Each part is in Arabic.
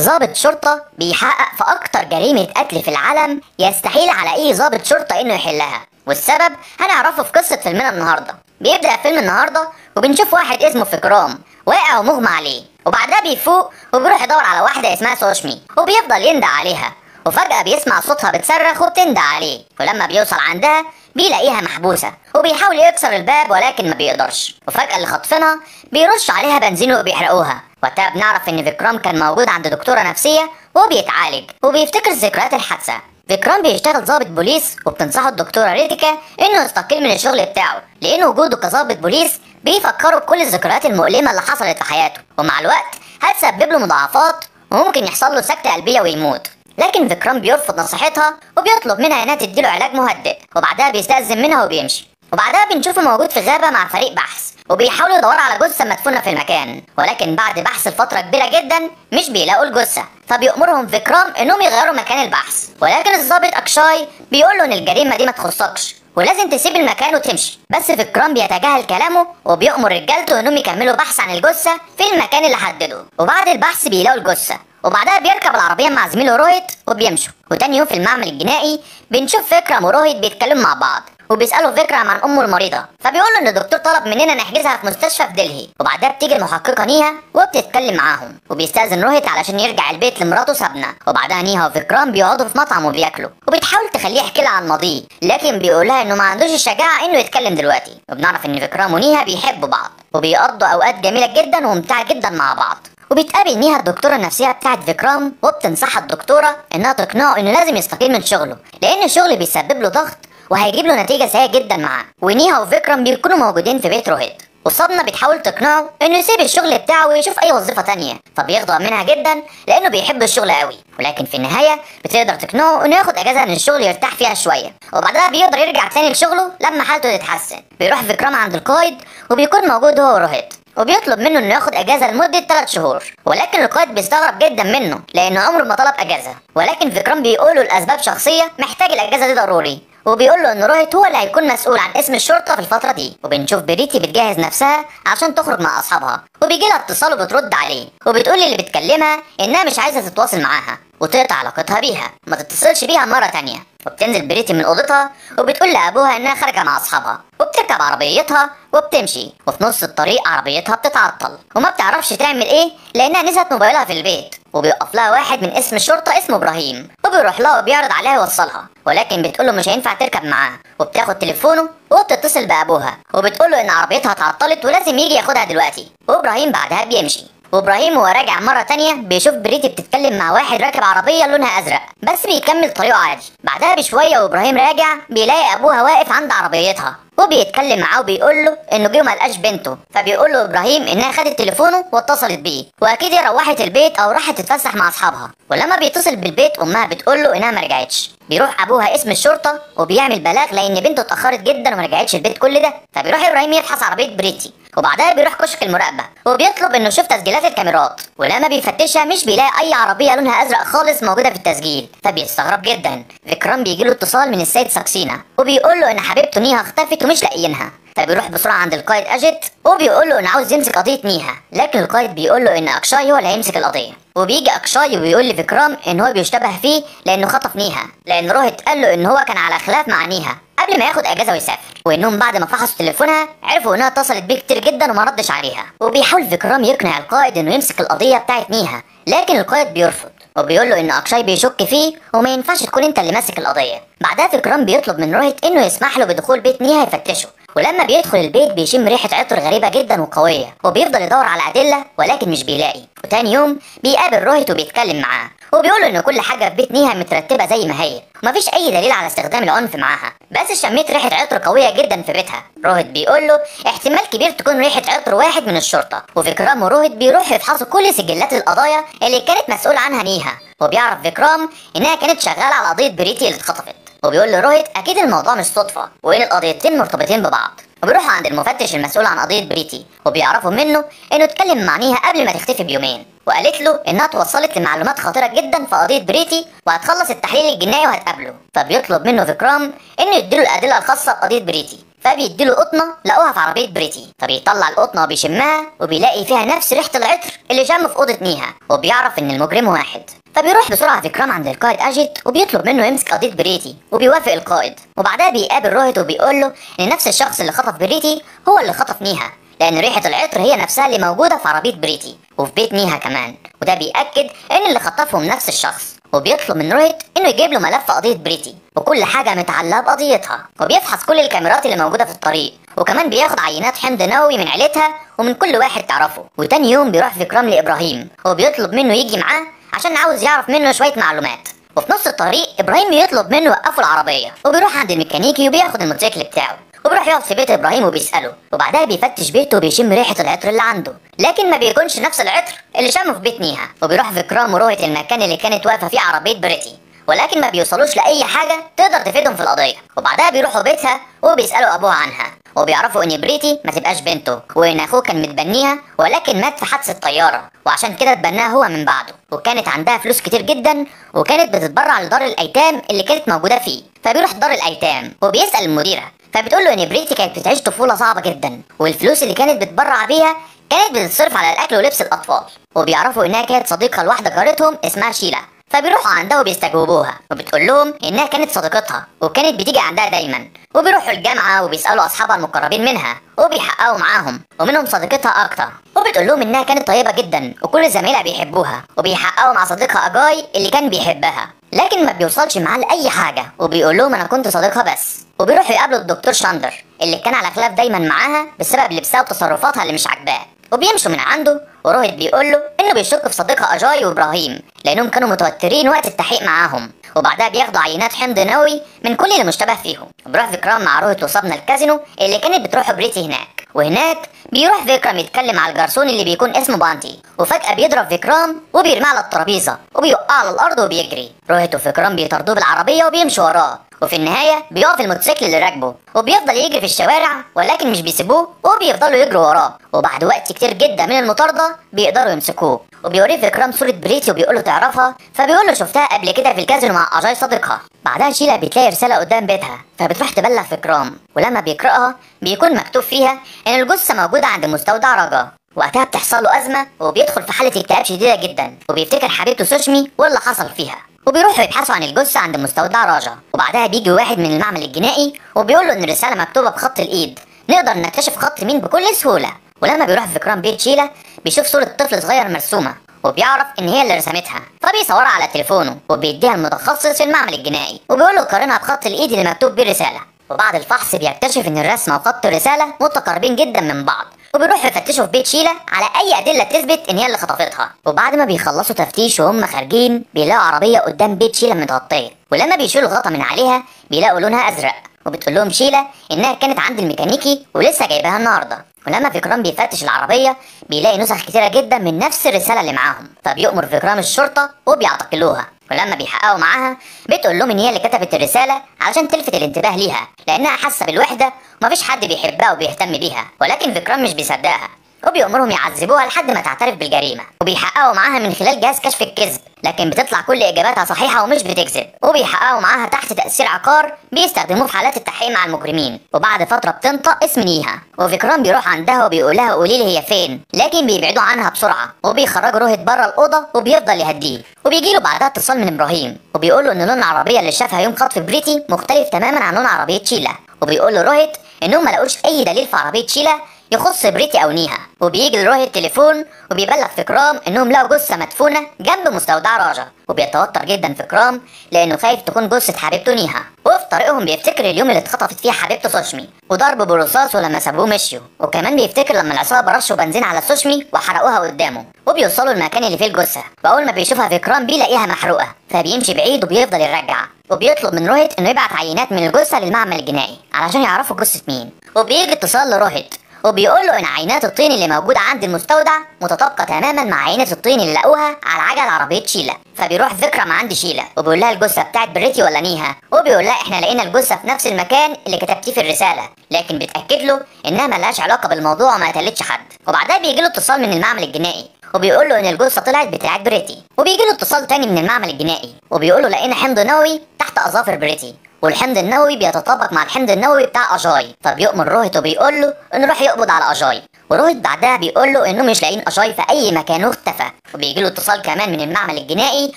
ضابط شرطة بيحقق في أكتر جريمة قتل في العالم يستحيل على أي ضابط شرطة إنه يحلها، والسبب هنعرفه في قصة فيلمنا النهاردة. بيبدأ فيلم النهاردة وبنشوف واحد اسمه فكرام واقع ومغمى عليه، وبعدها بيفوق وبيروح يدور على واحدة اسمها سوشمي وبيفضل يندى عليها، وفجأة بيسمع صوتها بتصرخ وبتندى عليه، ولما بيوصل عندها بيلاقيها محبوسة وبيحاول يكسر الباب ولكن ما بيقدرش، وفجأة اللي خاطفينها بيرش عليها بنزين وبيحرقوها. وقتها بنعرف ان فيكرام كان موجود عند دكتورة نفسية وبيتعالج وبيفتكر ذكريات الحادثة. فيكرام بيشتغل ضابط بوليس وبتنصحه الدكتورة ريتيكا انه يستقيل من الشغل بتاعه، لان وجوده كضابط بوليس بيفكره بكل الذكريات المؤلمة اللي حصلت في حياته، ومع الوقت هتسبب له مضاعفات وممكن يحصل له سكتة قلبية ويموت. لكن فيكرام بيرفض نصيحتها وبيطلب منها انها تديله علاج مهدئ، وبعدها بيستأذن منها وبيمشي. وبعدها بنشوفه موجود في غابة مع فريق بحث وبيحاولوا يدوروا على جثة مدفونة في المكان، ولكن بعد بحث لفترة كبيرة جدا مش بيلاقوا الجثة، فبيأمرهم فيكرام انهم يغيروا مكان البحث، ولكن الضابط اكشاي بيقول له ان الجريمة دي ما تخصكش ولازم تسيب المكان وتمشي. بس فيكرام بيتجاهل كلامه وبيأمر رجالته انهم يكملوا بحث عن الجثة في المكان اللي حدده، وبعد البحث بيلاقوا الجثة، وبعدها بيركب العربية مع زميله روهيت وبيمشوا. وتاني يوم في المعمل الجنائي بنشوف فكرم وروهيت بيتكلموا مع بعض وبيسألوا فكرم عن أمه المريضة، فبيقولوا إن الدكتور طلب مننا نحجزها في مستشفى في دلهي، وبعدها بتيجي المحققة نيها وبتتكلم معاهم، وبيستأذن روهيت علشان يرجع البيت لمراته سابنا، وبعدها نيها وفكرام بيقعدوا في مطعم وبياكلوا، وبتحاول تخليه يحكي لها عن ماضيه لكن بيقولها إنه ما عندوش الشجاعة إنه يتكلم دلوقتي. وبنعرف إن فكرام ونيها بيحبوا بعض وبيقضوا أوقات جميلة جدا وممتعة جدا مع بعض. وبتقابل نيها الدكتورة النفسية بتاعت فيكرام وبتنصحها الدكتورة إنها تقنعه إنه لازم يستقيل من شغله، لأن الشغل بيسبب له ضغط وهيجيب له نتيجة سيئة جدا معاه. ونيها وفيكرام بيكونوا موجودين في بيت روهيت، وصدمة بتحاول تقنعه انه يسيب الشغل بتاعه ويشوف اي وظيفة تانية، فبيغضب منها جدا لانه بيحب الشغل قوي، ولكن في النهاية بتقدر تقنعه انه ياخد اجازة من الشغل يرتاح فيها شوية، وبعدها بيقدر يرجع تاني لشغله لما حالته تتحسن. بيروح فيكرام عند القائد وبيكون موجود هو وروهيت، وبيطلب منه انه ياخد اجازة لمدة 3 شهور، ولكن القائد بيستغرب جدا منه لانه عمره ما طلب اجازة، ولكن فيكرام بيقوله لاسباب شخصية محتاج الاجازة دي ضروري، وبيقول له ان روهيت هو اللي هيكون مسؤول عن اسم الشرطه في الفتره دي. وبنشوف بريتي بتجهز نفسها عشان تخرج مع اصحابها، وبيجي لها اتصال وبترد عليه وبتقول اللي بتكلمها انها مش عايزه تتواصل معاها وتقطع علاقتها بيها، ما تتصلش بيها مره تانية. وبتنزل بريتي من اوضتها وبتقول لابوها انها خارجه مع اصحابها، وبتركب عربيتها وبتمشي، وفي نص الطريق عربيتها بتتعطل وما بتعرفش تعمل ايه لانها نسيت موبايلها في البيت، وبيقف لها واحد من اسم الشرطه اسمه ابراهيم وبيروح لها وبيعرض عليها يوصلها، ولكن بتقول له مش هينفع تركب معاه، وبتاخد تليفونه وبتتصل بابوها وبتقول له ان عربيتها اتعطلت ولازم يجي ياخدها دلوقتي، وابراهيم بعدها بيمشي. وابراهيم وهو راجع مره تانية بيشوف بريتي بتتكلم مع واحد راكب عربيه لونها ازرق بس بيكمل طريقه عادي. بعدها بشويه وابراهيم راجع بيلاقي ابوها واقف عند عربيتها وبيتكلم معاه وبيقول له انه جه ما لقاش بنته، فبيقول له ابراهيم انها خدت تليفونه واتصلت بيه واكيد هي روحت البيت او راحت تتفسح مع اصحابها. ولما بيتصل بالبيت امها بتقول له انها ما رجعتش. بيروح ابوها اسم الشرطه وبيعمل بلاغ لان بنته اتاخرت جدا وما رجعتش البيت كل ده، فبيروح ابراهيم يفحص عربيه بريتي، وبعدها بيروح كشك المراقبه وبيطلب انه يشوف تسجيلات الكاميرات، ولما بيفتشها مش بيلاقي اي عربيه لونها ازرق خالص موجوده في التسجيل، فبيستغرب جدا. فيكرام بيجي له اتصال من السيد ساكسينا وبيقول له ان حبيبته نيها اختفت ومش لاقيينها، فبيروح بسرعه عند القائد اجيت وبيقول له انه عاوز يمسك قضيه نيها، لكن القائد بيقول له ان اكشاي هو اللي هيمسك القضيه. وبيجي اكشاي وبيقول لفيكرام ان هو بيشتبه فيه لانه خطف نيها، لان روهيت قال له ان هو كان على خلاف مع نيها قبل ما ياخد اجازه ويسافر، وانهم بعد ما فحصوا تليفونها عرفوا انها اتصلت بيه كتير جدا وما ردش عليها. وبيحاول فيكرام يقنع القائد انه يمسك القضيه بتاعت نيها، لكن القائد بيرفض وبيقول له ان اكشاي بيشك فيه وما ينفعش تكون انت اللي ماسك القضيه. بعدها فيكرام بيطلب من روهيت انه يسمح له بدخول بيت نيها يفتشه، ولما بيدخل البيت بيشم ريحه عطر غريبه جدا وقويه وبيفضل يدور على ادله ولكن مش بيلاقي. وتاني يوم بيقابل روهيت وبيتكلم معاه وبيقول له ان كل حاجه في بيت نيها مترتبه زي ما هي ومفيش اي دليل على استخدام العنف معاها، بس شميت ريحه عطر قويه جدا في بيتها. روهيت بيقول له احتمال كبير تكون ريحه عطر واحد من الشرطه. وفيكرام وروهيت بيروحوا يفحصوا كل سجلات القضايا اللي كانت مسؤول عنها نيها، وبيعرف فيكرام انها كانت شغاله على قضيه بريتي اللي اتخطفت، وبيقول لروهيت اكيد الموضوع مش صدفه وان القضيتين مرتبطين ببعض. وبيروحوا عند المفتش المسؤول عن قضيه بريتي وبيعرفوا منه انه اتكلم مع نيها قبل ما تختفي بيومين، وقالت له انها توصلت لمعلومات خطيره جدا في قضيه بريتي وهتخلص التحليل الجنائي وهتقابله. فبيطلب منه فيكرام انه يديله الادله الخاصه بقضيه بريتي، فبيديله قطنه لقوها في عربيه بريتي، فبيطلع القطنه وبيشمها وبيلاقي فيها نفس ريحه العطر اللي شمه في اوضه نيها، وبيعرف ان المجرم واحد. فبيروح بسرعه فيكرام عند القائد اجيت وبيطلب منه يمسك قضيه بريتي، وبيوافق القائد. وبعدها بيقابل روهيت وبيقول له ان نفس الشخص اللي خطف بريتي هو اللي خطف نيها، لان ريحه العطر هي نفسها اللي موجوده في عربيه بريتي وفي بيت نيها كمان، وده بيأكد ان اللي خطفهم نفس الشخص. وبيطلب من روهيت انه يجيب له ملف قضيه بريتي وكل حاجه متعلقه بقضيتها، وبيفحص كل الكاميرات اللي موجوده في الطريق، وكمان بياخد عينات حمض نووي من عيلتها ومن كل واحد تعرفه. وتاني يوم بيروح فيكرام لابراهيم وبيطلب منه يجي معاه عشان عاوز يعرف منه شويه معلومات. وفي نص الطريق ابراهيم بيطلب منه يوقفوا العربيه، وبيروح عند الميكانيكي وبياخد الموتوسيكل بتاعه، وبيروح يقعد في بيت ابراهيم وبيساله. وبعدها بيفتش بيته وبيشم ريحه العطر اللي عنده، لكن ما بيكونش نفس العطر اللي شمه في بيت نيها. وبيروح فيكرام وروهيت المكان اللي كانت واقفه فيه عربيه بريتي، ولكن ما بيوصلوش لاي حاجه تقدر تفيدهم في القضيه. وبعدها بيروحوا بيتها وبيسالوا ابوها عنها، وبيعرفوا ان بريتي ما تبقاش بنته، وان اخوه كان متبنيها ولكن مات في حادثه طياره، وعشان كده اتبناها هو من بعده. وكانت عندها فلوس كتير جدا، وكانت بتتبرع لدار الايتام اللي كانت موجوده فيه. فبيروح دار الايتام وبيسال المديره، فبتقول له ان بريتي كانت بتعيش طفوله صعبه جدا، والفلوس اللي كانت بتبرع بيها كانت بتتصرف على الاكل ولبس الاطفال. وبيعرفوا انها كانت صديقه لواحده جارتهم اسمها شيلا، فبيروحوا عندها وبيستجوبوها، وبتقول لهم انها كانت صديقتها وكانت بتيجي عندها دايما. وبيروحوا الجامعه وبيسالوا اصحابها المقربين منها وبيحققوا معاهم، ومنهم صديقتها اكتر، وبتقول لهم انها كانت طيبه جدا وكل زمايلها بيحبوها. وبيحققوا مع صديقها اجاي اللي كان بيحبها، لكن ما بيوصلش معاه لاي حاجه، وبيقول لهم انا كنت صديقها بس. وبيروحوا يقابلوا الدكتور شاندر اللي كان على خلاف دايما معاها بسبب لبسها وتصرفاتها اللي مش عاجباه، وبيمشوا من عنده. وروهيت بيقول له انه بيشك في صديقها اجاي وابراهيم لانهم كانوا متوترين وقت التحقيق معاهم. وبعدها بياخدوا عينات حمض نووي من كل اللي مشتبه فيهم. وبيروح فيكرام مع روهيت وصابنا الكازينو اللي كانت بتروح بريتي هناك، وهناك بيروح فيكرام يتكلم مع الجرسون اللي بيكون اسمه بانتي، وفجأة بيضرب فيكرام وبيرميه على الترابيزة وبيوقع على الأرض وبيجري. روهيت وفيكرام بيطاردوه بالعربية وبيمشوا وراه، وفي النهاية بيقف الموتوسيكل اللي راكبه وبيفضل يجري في الشوارع، ولكن مش بيسيبوه وبيفضلوا يجروا وراه. وبعد وقت كتير جدا من المطاردة بيقدروا يمسكوه، وبيوريه فيكرام صورة بريتي وبيقول له تعرفها؟ فبيقول له شفتها قبل كده في الكازينو مع أجاي صديقها. بعدها شيلا بتلاقي رسالة قدام بيتها، فبتروح تبلغ فيكرام، ولما بيقرأها بيكون مكتوب فيها إن الجثة موجودة عند مستودع رجا. وقتها بتحصل له أزمة وبيدخل في حالة اكتئاب شديدة جدا، وبيفتكر حبيبته سوشمي واللي حصل فيها. وبيروحوا يبحثوا عن الجثة عند مستودع راجا. وبعدها بيجي واحد من المعمل الجنائي وبيقول له إن الرسالة مكتوبة بخط الإيد، نقدر نكتشف خط مين بكل سهولة. ولما بيروح فيكرام بيت شيلا بيشوف صورة طفل صغير مرسومة، وبيعرف ان هي اللي رسمتها، فبيصورها على تليفونه وبيديها المتخصص في المعمل الجنائي، وبيقول له قارنها بخط الايد اللي مكتوب بيه الرساله. وبعد الفحص بيكتشف ان الرسمه وخط الرساله متقاربين جدا من بعض، وبيروحوا يفتشوا في بيت شيلا على اي ادله تثبت ان هي اللي خطفتها. وبعد ما بيخلصوا تفتيش وهم خارجين بيلاقوا عربيه قدام بيت شيلا متغطيه، ولما بيشيلوا الغطا من عليها بيلاقوا لونها ازرق، وبتقول لهم شيلا انها كانت عند الميكانيكي ولسه جايباها النهارده. ولما فيكرام بيفتش العربيه بيلاقي نسخ كتيره جدا من نفس الرساله اللي معاهم، فبيؤمر فيكرام الشرطه وبيعتقلوها. ولما بيحققوا معاها بتقول لهم ان هي اللي كتبت الرساله علشان تلفت الانتباه ليها، لانها حاسه بالوحده ومفيش حد بيحبها وبيهتم بيها. ولكن فيكرام مش بيصدقها وبيأمرهم يعذبوها لحد ما تعترف بالجريمه. وبيحققوا معاها من خلال جهاز كشف الكذب، لكن بتطلع كل اجاباتها صحيحه ومش بتكذب. وبيحققوا معاها تحت تاثير عقار بيستخدموه في حالات التحقيق مع المجرمين. وبعد فتره بتنطق اسم نيها، وفيكرام بيروح عندها وبيقول لها قولي لي هي فين، لكن بيبعدوا عنها بسرعه وبيخرجوا روهيت بره الاوضه وبيفضل يهديه. وبيجي له بعدها اتصال من ابراهيم وبيقول له ان لون العربيه اللي شافها يوم خطف بريتي مختلف تماما عن لون عربيه شيلا. وبيقول له روهيت انهم ما لقوش اي دليل في عربيه شيلا يخص بريتي او نيها. وبيجي لروهيت تليفون وبيبلغ فيكرام انهم لقوا جثه مدفونه جنب مستودع راجا. وبيتوتر جدا فيكرام لانه خايف تكون جثه حبيبته نيها. وفي طريقهم بيفتكر اليوم اللي اتخطفت فيه حبيبته سوشمي وضربه بالرصاص ولما سابوه مشيوا. وكمان بيفتكر لما العصابه رشوا بنزين على سوشمي وحرقوها قدامه. وبيوصلوا المكان اللي فيه الجثه، واول ما بيشوفها فيكرام بيلاقيها محروقه، فبيمشي بعيد وبيفضل يرجع. وبيطلب من روهيت انه يبعت عينات من الجثه للمعمل الجنائي علشان يعرفوا جثه مين. وبيجي اتصال لروهيت وبيقول له ان عينات الطين اللي موجوده عند المستودع متطابقه تماما مع عينات الطين اللي لقوها على عجل عربيه شيلا. فبيروح فيكرام عند شيلا وبيقول لها الجثه بتاعت بريتي ولا نيها، وبيقول لها احنا لقينا الجثه في نفس المكان اللي كتبتيه في الرساله، لكن بتاكد له انها ملهاش علاقه بالموضوع وما قتلتش حد. وبعدها بيجي له اتصال من المعمل الجنائي وبيقول له ان الجثه طلعت بتاعت بريتي. وبيجي له اتصال تاني من المعمل الجنائي وبيقول له لقينا حمض نووي تحت اظافر بريتي، والحمض النووي بيتطابق مع الحمض النووي بتاع اجاي، فبيؤمر روهيت وبيقول له انه راح يقبض على اجاي. وروهيت بعدها بيقول له انه مش لاقيين اجاي في اي مكان واختفى. وبيجي له اتصال كمان من المعمل الجنائي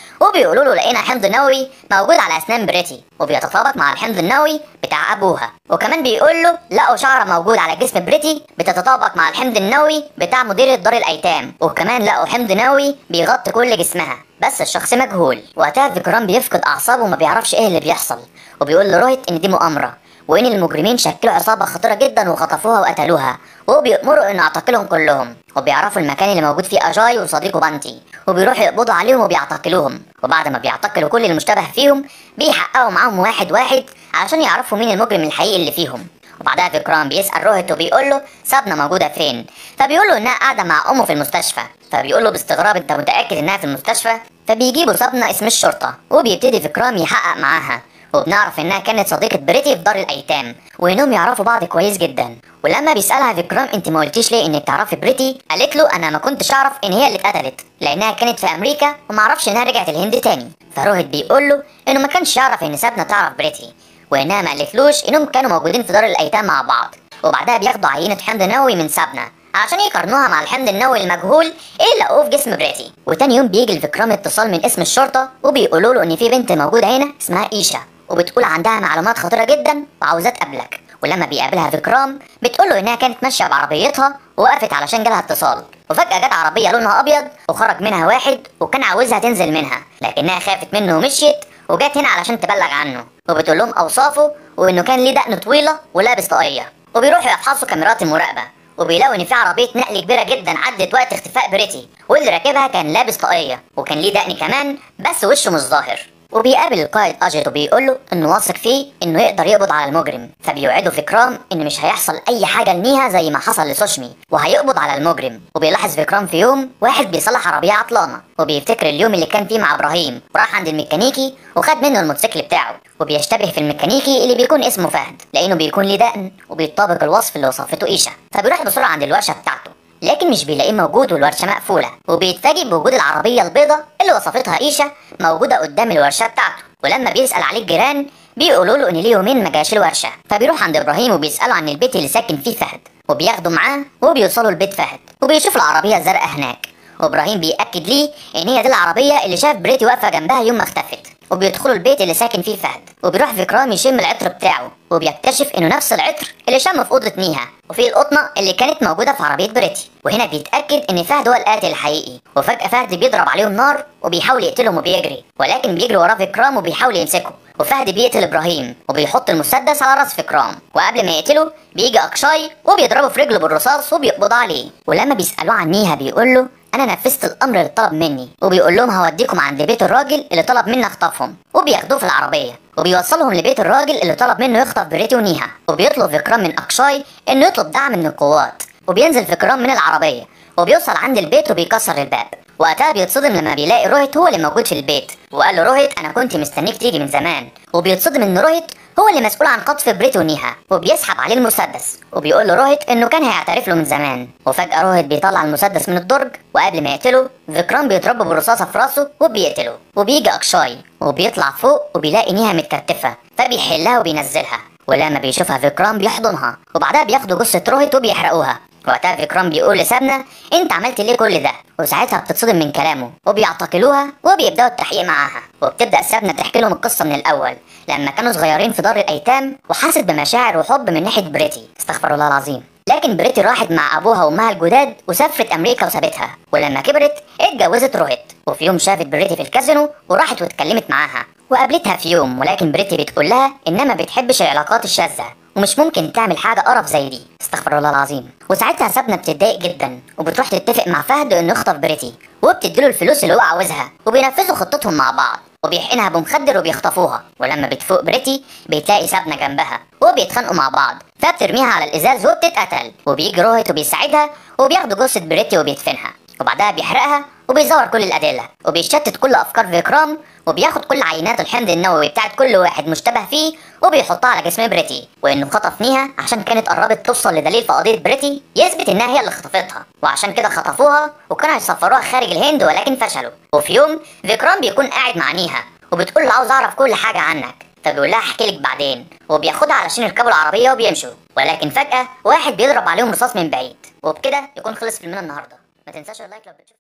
وبيقولوا له لقينا حمض نووي موجود على اسنان بريتي وبيتطابق مع الحمض النووي بتاع ابوها. وكمان بيقول له لقوا شعره موجود على جسم بريتي بتتطابق مع الحمض النووي بتاع مديرة دار الايتام، وكمان لقوا حمض نووي بيغطي كل جسمها بس الشخص مجهول. وقتها فيكرام بيفقد اعصابه وما بيعرفش ايه اللي بيحصل، وبيقول لروهيت ان دي مؤامره وان المجرمين شكلوا عصابه خطيره جدا وخطفوها وقتلوها، وبيأمروا ان اعتقلهم كلهم. وبيعرفوا المكان اللي موجود فيه اجاي وصديقه بانتي، وبيروحوا يقبضوا عليهم وبيعتقلوهم. وبعد ما بيعتقلوا كل المشتبه فيهم بيحققوا معاهم واحد واحد علشان يعرفوا مين المجرم الحقيقي اللي فيهم. وبعدها فيكرام بيسأل روهيت وبيقول له سابنا موجوده فين؟ فبيقول له انها قاعده مع امه في المستشفى. فبيقول له باستغراب انت متأكد انها في المستشفى؟ فبيجيبوا سابنا اسم الشرطه وبيبتدي فيكرام يحقق معاها، وبنعرف انها كانت صديقة بريتي في دار الايتام وانهم يعرفوا بعض كويس جدا. ولما بيسألها فيكرام انت ما قلتيش ليه انك تعرفي بريتي؟ قالت له انا ما كنتش اعرف ان هي اللي اتقتلت لانها كانت في امريكا وما اعرفش انها رجعت الهند تاني. فروهيت بيقول له انه ما كانش يعرف ان سابنا تعرف بريتي وانها ما قالتلوش انهم كانوا موجودين في دار الايتام مع بعض. وبعدها بياخدوا عينة حمض نووي من سابنا عشان يقارنوها مع الحمض النووي المجهول اللي لقوه في جسم بريتي. وتاني يوم بيجي لفيكرام اتصال من اسم الشرطة وبيقولوا له ان في بنت موجودة هنا اسمها ايشا وبتقول عندها معلومات خطيرة جدا وعاوزاه تقابلك. ولما بيقابلها فيكرام بتقول له انها كانت ماشية بعربيتها ووقفت علشان جالها اتصال، وفجأة جت عربية لونها ابيض وخرج منها واحد وكان عاوزها تنزل منها لكنها خافت منه ومشيت وجت هنا علشان تبلغ عنه. وبتقول لهم اوصافه وانه كان ليه دقن طويلة ولابس طاقية. وبيروحوا يفحصوا كاميرات المراقبة وبيلاقوا ان في عربيه نقل كبيره جدا عدت وقت اختفاء بريتي، واللي راكبها كان لابس طاقيه وكان ليه دقن كمان بس وشه مش ظاهر. وبيقابل القائد اجيت وبيقول له انه واثق فيه انه يقدر يقبض على المجرم. فبيوعده فيكرام ان مش هيحصل اي حاجه لنيها زي ما حصل لسوشمي وهيقبض على المجرم. وبيلاحظ فيكرام في يوم واحد بيصلح عربيه عطلانه وبيفتكر اليوم اللي كان فيه مع ابراهيم وراح عند الميكانيكي وخد منه الموتوسيكل بتاعه، وبيشتبه في الميكانيكي اللي بيكون اسمه فهد لانه بيكون ليه دقن وبيطابق الوصف اللي وصفته ايشا. فبيروح بسرعه عند الورشه بتاعته لكن مش بيلاقيه موجود والورشه مقفوله، وبيتفاجئ بوجود العربيه البيضاء اللي وصفتها ايشا موجوده قدام الورشه بتاعته. ولما بيسال عليه الجيران بيقولوا له ان ليه يومين ما جاش الورشه. فبيروح عند ابراهيم وبيساله عن البيت اللي ساكن فيه فهد وبياخده معاه وبيوصلوا لبيت فهد وبيشوف العربيه الزرقاء هناك. وابراهيم بيأكد ليه ان هي دي العربيه اللي شاف بريتي واقفه جنبها يوم ما اختفت. وبيدخلوا البيت اللي ساكن فيه فهد وبيروح فيكرام يشم العطر بتاعه وبيكتشف انه نفس العطر اللي شمه في اوضه نيها وفي القطنه اللي كانت موجوده في عربيه بريتي. وهنا بيتاكد ان فهد هو القاتل الحقيقي. وفجاه فهد بيضرب عليهم نار وبيحاول يقتلهم وبيجري، ولكن بيجري وراه فيكرام وبيحاول يمسكه. وفهد بيقتل ابراهيم وبيحط المسدس على راس فيكرام، وقبل ما يقتله بيجي اكشاي وبيضربه في رجله بالرصاص وبيقبض عليه. ولما بيسالوه عن نيها بيقول له انا نفذت الامر اللي طلب مني، وبيقول لهم هوديكم عند بيت الراجل اللي طلب مني اخطفهم. وبياخدوه في العربيه وبيوصلهم لبيت الراجل اللي طلب منه يخطف بريتي ونيها. وبيطلب فيكرام من اكشاي انه يطلب دعم من القوات. وبينزل فيكرام من العربيه وبيوصل عند البيت وبيكسر الباب. وقتها بيتصدم لما بيلاقي روهيت هو اللي موجود في البيت، وقال له روهيت انا كنت مستنيك تيجي من زمان. وبيتصدم ان روهيت هو اللي مسؤول عن خطف بريتي ونيها، وبيسحب عليه المسدس وبيقول له روهيت انه كان هيعترف له من زمان. وفجأة روهيت بيطلع المسدس من الدرج وقبل ما يقتله فيكرام بيضربه بالرصاصة في راسه وبيقتله. وبيجي اكشاي وبيطلع فوق وبيلاقي نيها متكتفة فبيحلها وبينزلها، ولما بيشوفها فيكرام بيحضنها وبعدها بياخدوا جثة روهيت وبيحرقوها. وقتها فيكرام بيقول لسابنا انت عملت ليه كل ده؟ وساعتها بتتصدم من كلامه وبيعتقلوها وبيبداوا التحقيق معاها. وبتبدا سابنا تحكي لهم القصه من الاول لما كانوا صغيرين في دار الايتام وحست بمشاعر وحب من ناحيه بريتي، استغفر الله العظيم. لكن بريتي راحت مع ابوها وامها الجداد وسافرت امريكا وسابتها، ولما كبرت اتجوزت روهيت. وفي يوم شافت بريتي في الكازينو وراحت واتكلمت معاها وقابلتها في يوم، ولكن بريتي بتقول لها انها ما بتحبش العلاقات الشاذه ومش ممكن تعمل حاجه قرف زي دي، استغفر الله العظيم. وساعتها سابنا بتتضايق جدا وبتروح تتفق مع فهد انه يخطف بريتي وبتديله الفلوس اللي هو عاوزها وبينفذوا خطتهم مع بعض وبيحقنها بمخدر وبيخطفوها. ولما بتفوق بريتي بتلاقي سابنا جنبها وبيتخانقوا مع بعض فبترميها على الازاز وبتتقتل. وبيجي روهيت وبيساعدها وبياخدوا جثه بريتي وبيدفنها وبعدها بيحرقها وبيزور كل الادله وبيشتت كل افكار فيكرام وبياخد كل عينات الحمض النووي بتاعت كل واحد مشتبه فيه وبيحطها على جسم بريتي، وانه خطف نيها عشان كانت قربت توصل لدليل في قضيه بريتي يثبت انها هي اللي خطفتها، وعشان كده خطفوها وكانوا هيسفروها خارج الهند ولكن فشلوا. وفي يوم فيكرام بيكون قاعد مع نيها وبتقول له عاوز اعرف كل حاجه عنك. فبيقول لها احكي لك بعدين، وبياخدها علشان يركبوا العربيه وبيمشوا، ولكن فجاه واحد بيضرب عليهم رصاص من بعيد. وبكده يكون خلص فيلمنا النهارده. ما تنساش اللايك لو بتشوف